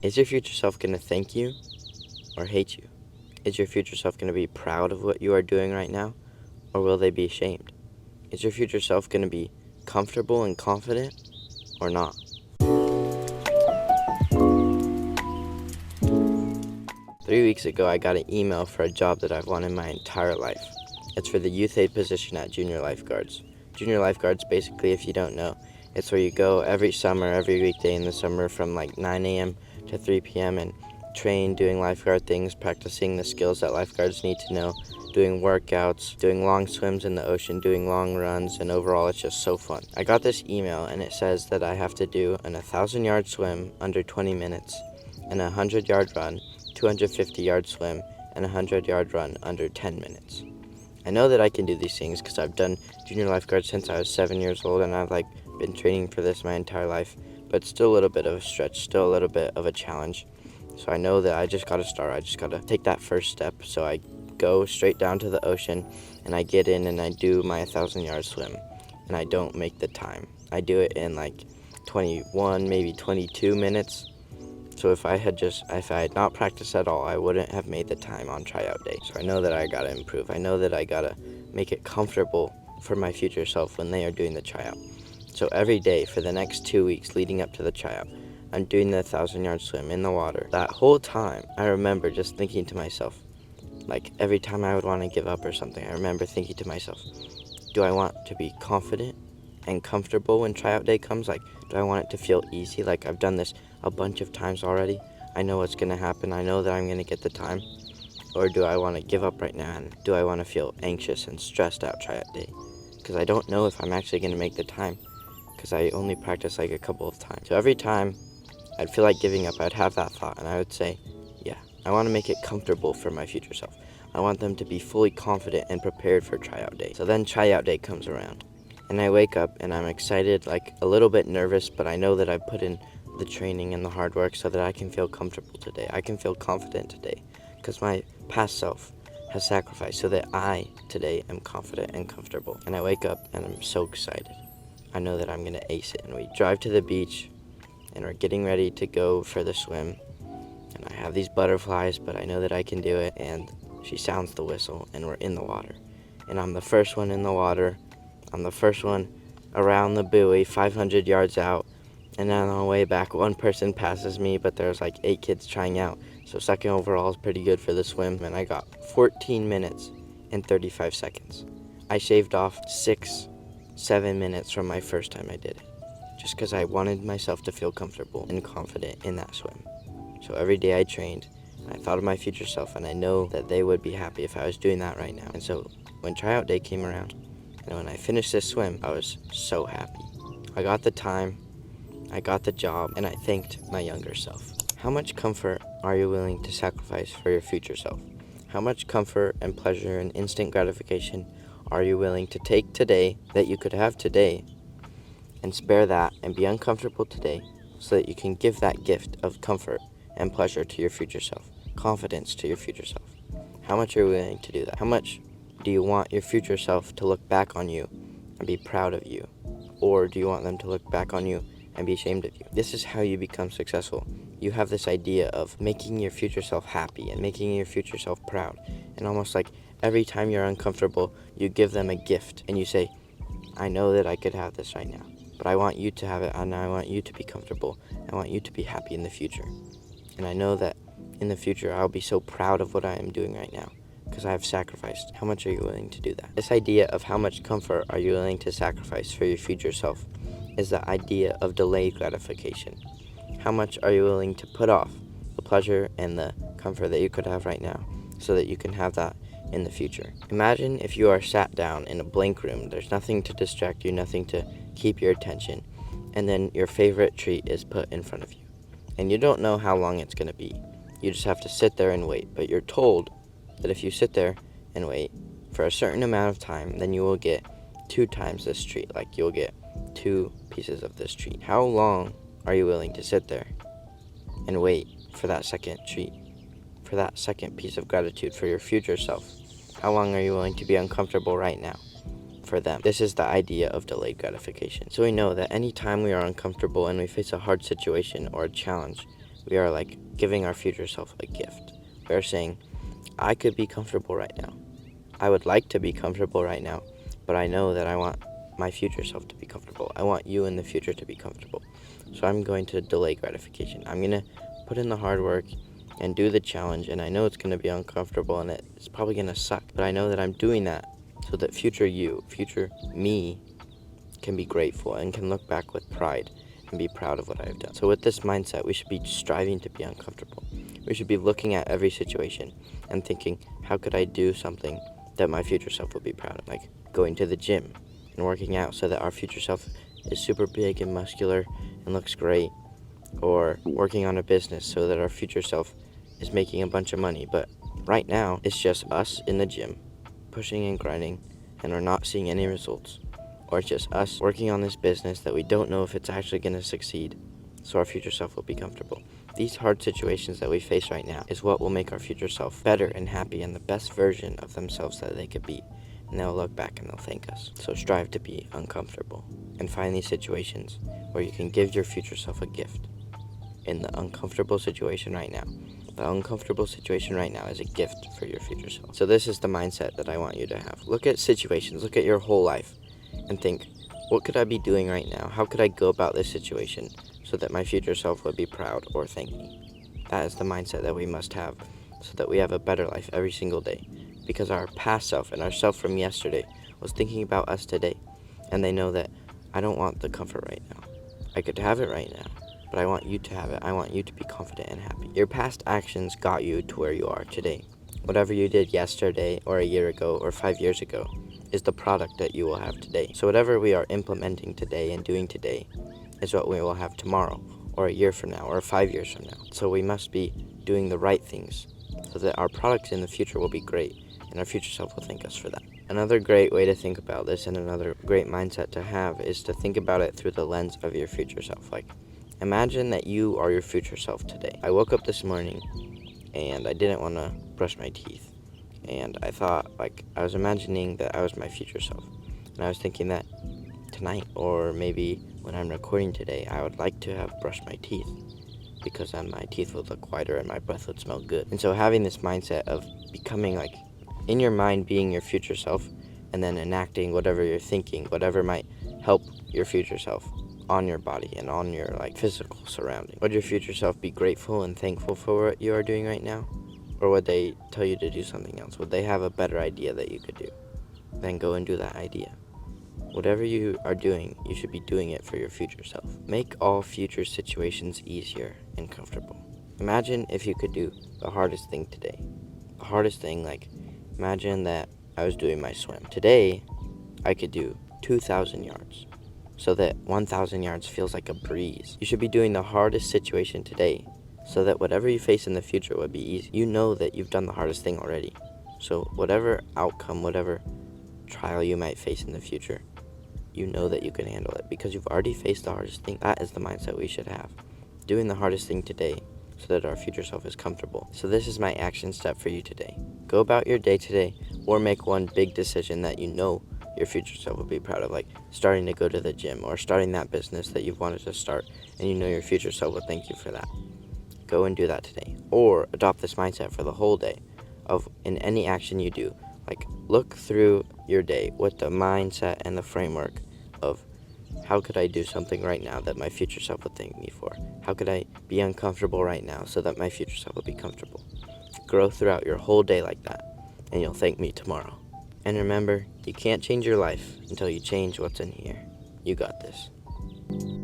Is your future self going to thank you or hate you? Is your future self going to be proud of what you are doing right now, or will they be ashamed? Is your future self going to be comfortable and confident or not? 3 weeks ago, I got an email for a job that I've wanted my entire life. It's for the youth aid position at Junior Lifeguards. Junior Lifeguards, basically, if you don't know, it's where you go every summer, every weekday in the summer from like 9 a.m. to 3 p.m. and train doing lifeguard things, practicing the skills that lifeguards need to know, doing workouts, doing long swims in the ocean, doing long runs, and overall it's just so fun. I got this email and it says that I have to do an 1,000-yard swim under 20 minutes and a 100-yard run, 250-yard swim, and a 100-yard run under 10 minutes. I know that I can do these things because I've done junior lifeguard since I was 7 years old, and I've been training for this my entire life, but still a little bit of a stretch, still a little bit of a challenge. So I know that I just got to start. I just got to take that first step. So I go straight down to the ocean, and I get in and I do my 1,000-yard swim, and I don't make the time. I do it in like 21, maybe 22 minutes. So if I had not practiced at all, I wouldn't have made the time on tryout day. So I know that I gotta improve. I know that I gotta make it comfortable for my future self when they are doing the tryout. So every day for the next 2 weeks leading up to the tryout, I'm doing the 1,000-yard swim in the water. That whole time, I remember just thinking to myself, like every time I would want to give up or something, I remember thinking to myself, do I want to be confident and comfortable when tryout day comes? Like, do I want it to feel easy? Like, I've done this a bunch of times already. I know what's going to happen. I know that I'm going to get the time. Or do I want to give up right now? And do I want to feel anxious and stressed out tryout day? Because I don't know if I'm actually going to make the time, because I only practice like a couple of times. So every time I'd feel like giving up, I'd have that thought, and I would say, yeah, I want to make it comfortable for my future self. I want them to be fully confident and prepared for tryout day. So then tryout day comes around, and I wake up and I'm excited, like a little bit nervous, but I know that I put in the training and the hard work so that I can feel comfortable today. I can feel confident today because my past self has sacrificed so that I today am confident and comfortable. And I wake up and I'm so excited. I know that I'm going to ace it. And we drive to the beach and we're getting ready to go for the swim. And I have these butterflies, but I know that I can do it. And she sounds the whistle and we're in the water. And I'm the first one in the water. I'm the first one around the buoy, 500 yards out. And then on the way back, one person passes me, but there's like 8 kids trying out. So second overall is pretty good for the swim. And I got 14 minutes and 35 seconds. I shaved off 6-7 minutes from my first time I did it, just because I wanted myself to feel comfortable and confident in that swim. So every day I trained, I thought of my future self, and I know that they would be happy if I was doing that right now. And so when tryout day came around, and when I finished this swim, I was so happy. I got the time, I got the job, and I thanked my younger self. How much comfort are you willing to sacrifice for your future self? How much comfort and pleasure and instant gratification are you willing to take today that you could have today and spare that and be uncomfortable today so that you can give that gift of comfort and pleasure to your future self, confidence to your future self? How much are you willing to do that? How much do you want your future self to look back on you and be proud of you? Or do you want them to look back on you and be ashamed of you? This is how you become successful. You have this idea of making your future self happy and making your future self proud. And almost like every time you're uncomfortable, you give them a gift and you say, I know that I could have this right now, but I want you to have it, and I want you to be comfortable. I want you to be happy in the future. And I know that in the future, I'll be so proud of what I am doing right now because I have sacrificed. How much are you willing to do that? This idea of how much comfort are you willing to sacrifice for your future self is the idea of delayed gratification. How much are you willing to put off the pleasure and the comfort that you could have right now so that you can have that in the future? Imagine if you are sat down in a blank room. There's nothing to distract you, nothing to keep your attention, and then your favorite treat is put in front of you. And you don't know how long it's going to be. You just have to sit there and wait. But you're told that if you sit there and wait for a certain amount of time, then you will get 2 times this treat. Like, you'll get 2 pieces of this treat. How long are you willing to sit there and wait for that second treat, for that second piece of gratitude for your future self? How long are you willing to be uncomfortable right now for them? This is the idea of delayed gratification. So we know that anytime we are uncomfortable and we face a hard situation or a challenge, we are like giving our future self a gift. We are saying, I could be comfortable right now. I would like to be comfortable right now, but I know that I want my future self to be comfortable. I want you in the future to be comfortable. So I'm going to delay gratification. I'm going to put in the hard work and do the challenge, and I know it's going to be uncomfortable and it's probably going to suck, but I know that I'm doing that so that future you, future me, can be grateful and can look back with pride and be proud of what I've done. So with this mindset, we should be striving to be uncomfortable. We should be looking at every situation and thinking, how could I do something that my future self would be proud of? Like going to the gym and working out so that our future self is super big and muscular and looks great, or working on a business so that our future self is making a bunch of money. But right now, it's just us in the gym, pushing and grinding, and we're not seeing any results. Or it's just us working on this business that we don't know if it's actually going to succeed, so our future self will be comfortable. These hard situations that we face right now is what will make our future self better and happy and the best version of themselves that they could be. And they'll look back and they'll thank us. So strive to be uncomfortable and find these situations where you can give your future self a gift. In the uncomfortable situation right now, the uncomfortable situation right now is a gift for your future self. So this is the mindset that I want you to have. Look at situations, look at your whole life, and think, what could I be doing right now? How could I go about this situation so that my future self would be proud or thank me? That is the mindset that we must have so that we have a better life every single day. Because our past self and our self from yesterday was thinking about us today. And they know that I don't want the comfort right now. I could have it right now, but I want you to have it. I want you to be confident and happy. Your past actions got you to where you are today. Whatever you did yesterday or a year ago or 5 years ago is the product that you will have today. So whatever we are implementing today and doing today is what we will have tomorrow or a year from now or 5 years from now. So we must be doing the right things so that our products in the future will be great and our future self will thank us for that. Another great way to think about this and another great mindset to have is to think about it through the lens of your future self. Like, imagine that you are your future self today. I woke up this morning and I didn't want to brush my teeth. And I thought, I was imagining that I was my future self. And I was thinking that tonight, or maybe when I'm recording today, I would like to have brushed my teeth because then my teeth would look whiter and my breath would smell good. And so having this mindset of becoming in your mind being your future self and then enacting whatever you're thinking, whatever might help your future self on your body and on your physical surrounding. Would your future self be grateful and thankful for what you are doing right now? Or would they tell you to do something else? Would they have a better idea that you could do? Then go and do that idea. Whatever you are doing, you should be doing it for your future self. Make all future situations easier and comfortable. Imagine if you could do the hardest thing today. The hardest thing, imagine that I was doing my swim. Today, I could do 2,000 yards. So that 1,000 yards feels like a breeze. You should be doing the hardest situation today so that whatever you face in the future would be easy. You know that you've done the hardest thing already. So whatever outcome, whatever trial you might face in the future, you know that you can handle it because you've already faced the hardest thing. That is the mindset we should have. Doing the hardest thing today so that our future self is comfortable. So this is my action step for you today. Go about your day today or make one big decision that you know your future self will be proud of, like starting to go to the gym or starting that business that you've wanted to start and you know your future self will thank you for that. Go and do that today. Or adopt this mindset for the whole day of in any action you do. Look through your day with the mindset and the framework of how could I do something right now that my future self would thank me for? How could I be uncomfortable right now so that my future self will be comfortable? Grow throughout your whole day like that, and you'll thank me tomorrow. And remember, you can't change your life until you change what's in here. You got this.